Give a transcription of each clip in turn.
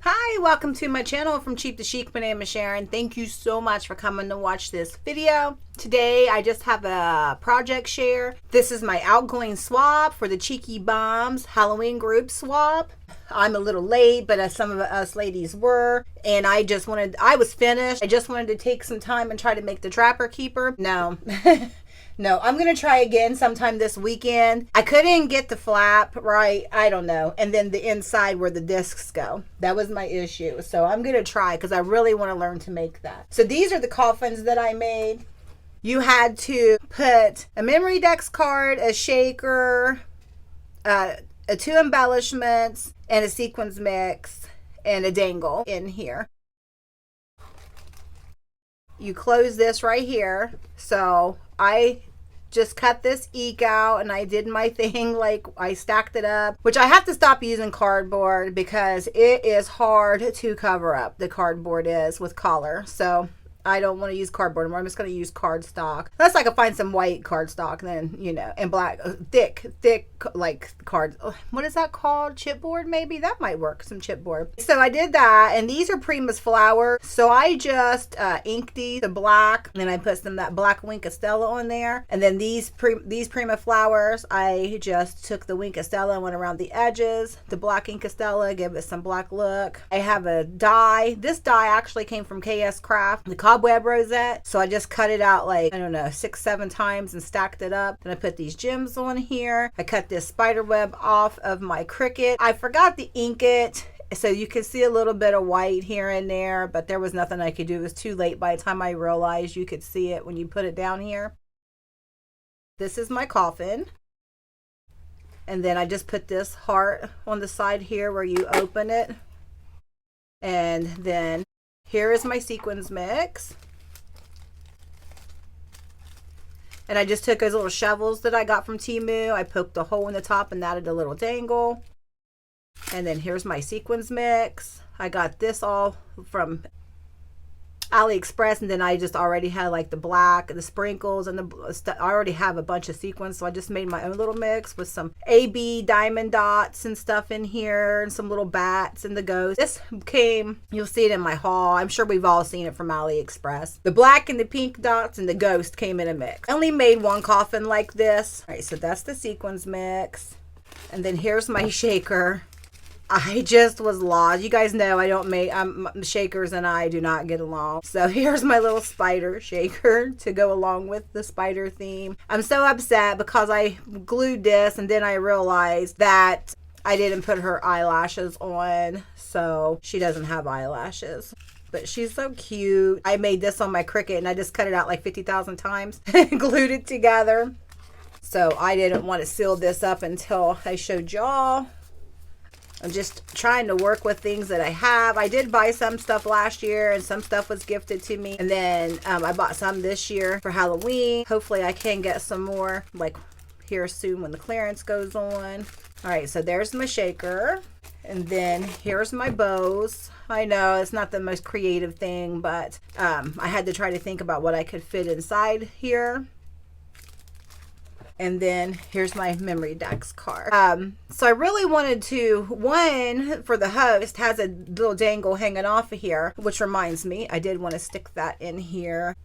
Hi, welcome to my channel from Cheap to Chic. My name is Sharon. Thank you so much for coming to watch this video. Today I just have a project share. This is my Outgoing swap for the Cheeky Bombs Halloween group swap. I'm a little late, but some of us ladies were, and I was finished. I just wanted to take some time and try to make the Trapper Keeper. No. No, I'm going to try again sometime this weekend. I couldn't get the flap right. I don't know. And then the inside where the discs go. That was my issue. So I'm going to try because I really want to learn to make that. So these are the coffins that I made. You had to put a memory dex card, a shaker, two embellishments, and a sequins mix, and a dangle in here. You close this right here. So I just cut this eke out and I did my thing, like I stacked it up, which I have to stop using cardboard because it is hard to cover up. The cardboard is with color. So I don't want to use cardboard anymore. I'm just going to use cardstock. Unless I can find some white cardstock, then, you know, and black, thick, like card. What is that called? Chipboard, maybe? That might work, some chipboard. So I did that, and these are Prima's flowers. So I just inked the black, and then I put that black Wink Estella on there. And then these Prima flowers, I just took the Wink Estella and went around the edges. The black Ink Estella, give it some black look. I have a die. This die actually came from KS Craft. The cobweb rosette, so I just cut it out like, I don't know, 6-7 times and stacked it up. Then I put these gems on here. I cut this spider web off of my Cricut. I forgot to ink it, so you can see a little bit of white here and there, but there was nothing I could do. It was too late by the time I realized you could see it when you put it down here. This is my coffin, and then I just put this heart on the side here where you open it, and then here is my sequins mix. And I just took those little shovels that I got from Temu. I poked a hole in the top and added a little dangle. And then here's my sequins mix. I got this all from AliExpress, and then I just already had like the black, the sprinkles, and I already have a bunch of sequins, so I just made my own little mix with some AB diamond dots and stuff in here, and some little bats and the ghost. This came, you'll see it in my haul. I'm sure we've all seen it from AliExpress. The black and the pink dots and the ghost came in a mix. I only made one coffin like this. All right, so that's the sequins mix, and then here's my shaker. I just was lost. You guys know I don't make, shakers and I do not get along. So here's my little spider shaker to go along with the spider theme. I'm so upset because I glued this and then I realized that I didn't put her eyelashes on. So she doesn't have eyelashes. But she's so cute. I made this on my Cricut and I just cut it out like 50,000 times and glued it together. So I didn't want to seal this up until I showed y'all. I'm just trying to work with things that I have. I did buy some stuff last year and some stuff was gifted to me. And then I bought some this year for Halloween. Hopefully I can get some more like here soon when the clearance goes on. All right, so there's my shaker. And then here's my bows. I know it's not the most creative thing, but I had to try to think about what I could fit inside here. And then here's my memory dex card. So I really wanted to, one for the host has a little dangle hanging off of here, which reminds me, I did want to stick that in here.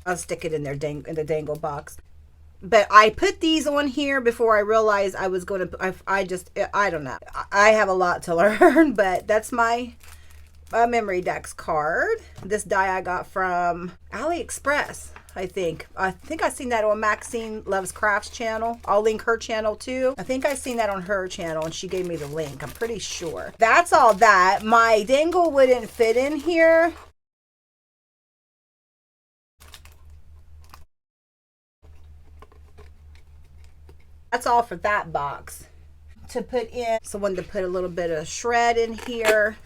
I'll stick it in there in the dangle box. But I put these on here before I realized I was going to, I don't know. I have a lot to learn, but that's my memory dex card. This die I got from AliExpress. I think I've seen that on Maxine Loves Crafts channel. I'll link her channel too. I think I've seen that on her channel and she gave me the link. I'm pretty sure. That's all that. My dangle wouldn't fit in here. That's all for that box. To put in, so I wanted to put a little bit of shred in here.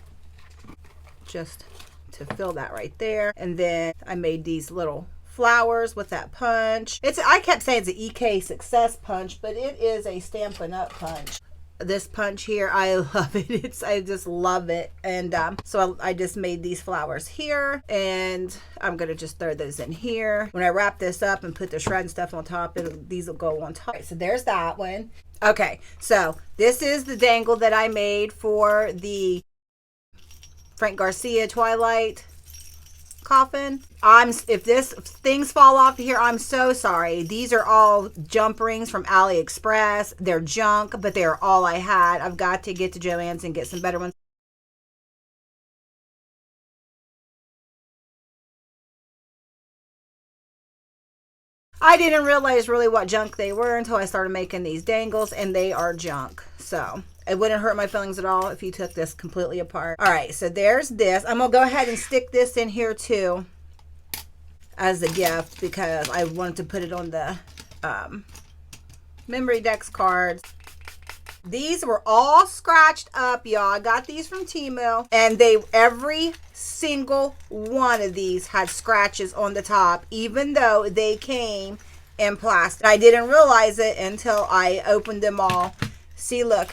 Just to fill that right there. And then I made these little flowers with that punch. I kept saying it's an EK Success punch, but it is a Stampin' Up punch. This punch here, I love it. I just love it. And so I just made these flowers here, and I'm gonna just throw those in here. When I wrap this up and put the shred and stuff on top, these will go on top. So there's that one. Okay, so this is the dangle that I made for the Frank Garcia Twilight Coffin. If this things fall off here, I'm so sorry. These are all jump rings from AliExpress. They're junk, but they're all I had. I've got to get to Joann's and get some better ones. I didn't realize really what junk they were until I started making these dangles, and they are junk. So it wouldn't hurt my feelings at all if you took this completely apart. All right, so there's this. I'm gonna go ahead and stick this in here too as a gift because I wanted to put it on the memory decks cards. These were all scratched up, y'all. I got these from Temu, and every single one of these had scratches on the top, even though they came in plastic. I didn't realize it until I opened them all. See, look.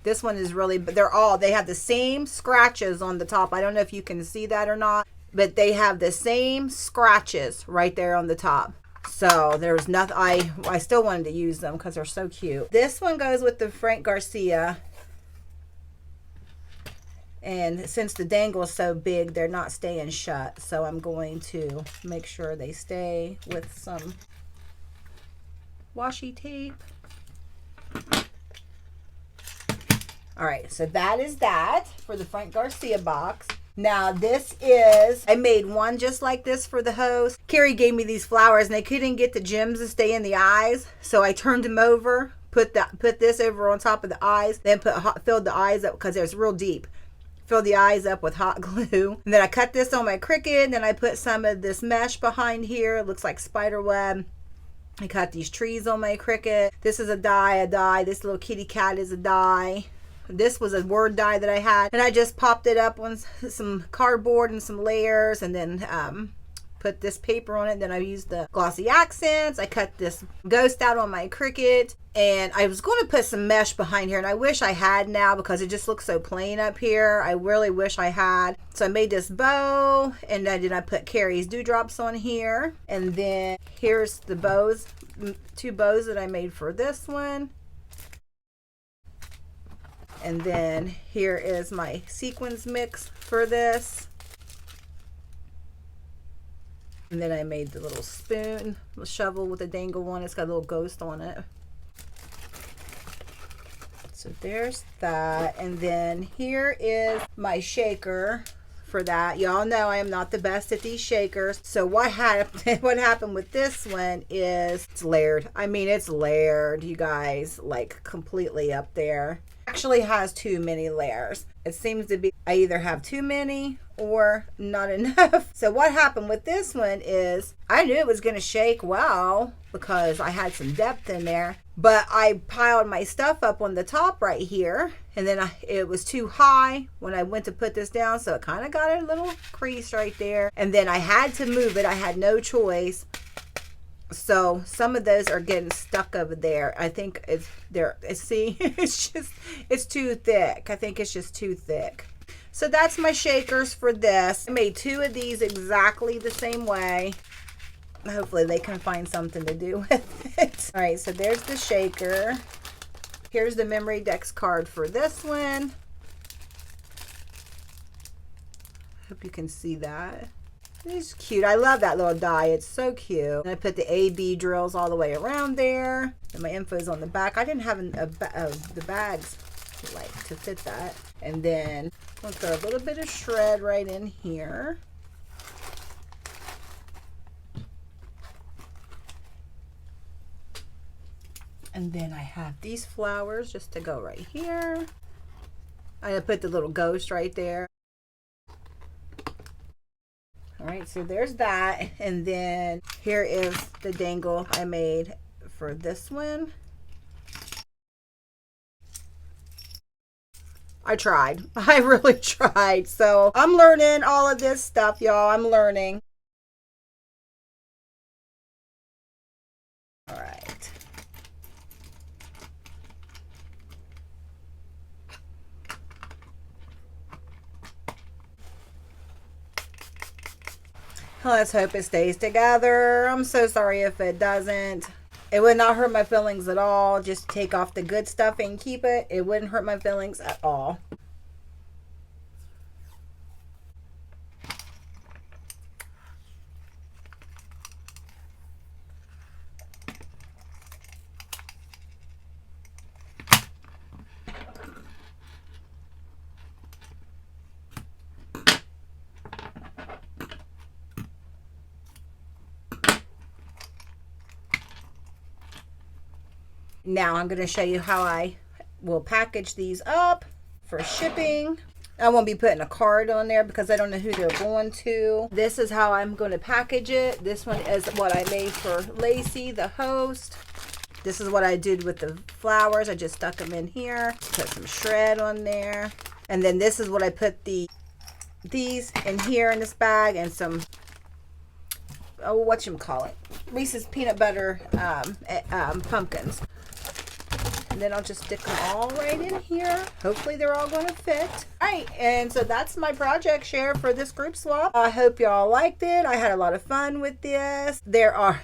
This one is really, they have the same scratches on the top. I don't know if you can see that or not, but they have the same scratches right there on the top. So there's nothing, I still wanted to use them because they're so cute. This one goes with the Frank Garcia. And since the dangle is so big, they're not staying shut. So I'm going to make sure they stay with some washi tape. All right, so that is that for the Frank Garcia box. Now this is, I made one just like this for the hose. Carrie gave me these flowers and they couldn't get the gems to stay in the eyes. So I turned them over, put this over on top of the eyes, then filled the eyes up because it's real deep. Filled the eyes up with hot glue. And then I cut this on my Cricut, and then I put some of this mesh behind here. It looks like spider web. I cut these trees on my Cricut. This is a die. This little kitty cat is a die. This was a word die that I had, and I just popped it up on some cardboard and some layers, and then put this paper on it. Then I used the glossy accents. I cut this ghost out on my Cricut, and I was going to put some mesh behind here, and I wish I had now because it just looks so plain up here. I really wish I had. So I made this bow, and then I put Carrie's dewdrops on here, and then here's the bows, 2 bows that I made for this one. And then here is my sequins mix for this. And then I made the little spoon, the shovel with a dangle on it. It's got a little ghost on it. So there's that. And then here is my shaker for that. Y'all know I am not the best at these shakers. So what happened with this one is it's layered. I mean, it's layered, you guys, like completely up there. Actually has too many layers. It seems to be I either have too many or not enough. So what happened with this one is I knew it was going to shake well because I had some depth in there, but I piled my stuff up on the top right here, and then it was too high when I went to put this down, so it kind of got a little crease right there, and then I had to move it. I had no choice. So some of those are getting stuck over there. I think see, it's too thick. I think it's just too thick. So that's my shakers for this. I made 2 of these exactly the same way. Hopefully they can find something to do with it. All right, so there's the shaker. Here's the memory decks card for this one. Hope you can see that. It's cute. I love that little die. It's so cute. And I put the A-B drills all the way around there. And my info's on the back. I didn't have the bags like to fit that. And then I'll throw a little bit of shred right in here. And then I have these flowers just to go right here. I put the little ghost right there. All right, so there's that. And then here is the dangle I made for this one. I tried. I really tried. So I'm learning all of this stuff, y'all. I'm learning. All right. Let's hope it stays together. I'm so sorry if it doesn't. It would not hurt my feelings at all. Just take off the good stuff and keep it. It wouldn't hurt my feelings at all. Now I'm going to show you how I will package these up for shipping. I won't be putting a card on there because I don't know who they're going to. This is how I'm going to package it. This one is what I made for Lacy, the host. This is what I did with the flowers. I just stuck them in here. Put some shred on there. And then this is what I put these in here in this bag, and some, oh, whatchamacallit, Reese's peanut butter pumpkins. And then I'll just stick them all right in here. Hopefully they're all going to fit. All right, and so that's my project share for this group swap. I hope y'all liked it. I had a lot of fun with this. There are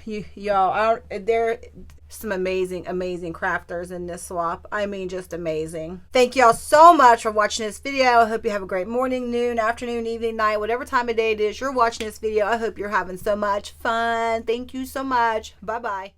some amazing crafters in this swap. I mean, just amazing. Thank y'all so much for watching this video. I hope you have a great morning, noon, afternoon, evening, night, whatever time of day it is you're watching this video. I hope you're having so much fun. Thank you so much. Bye-bye.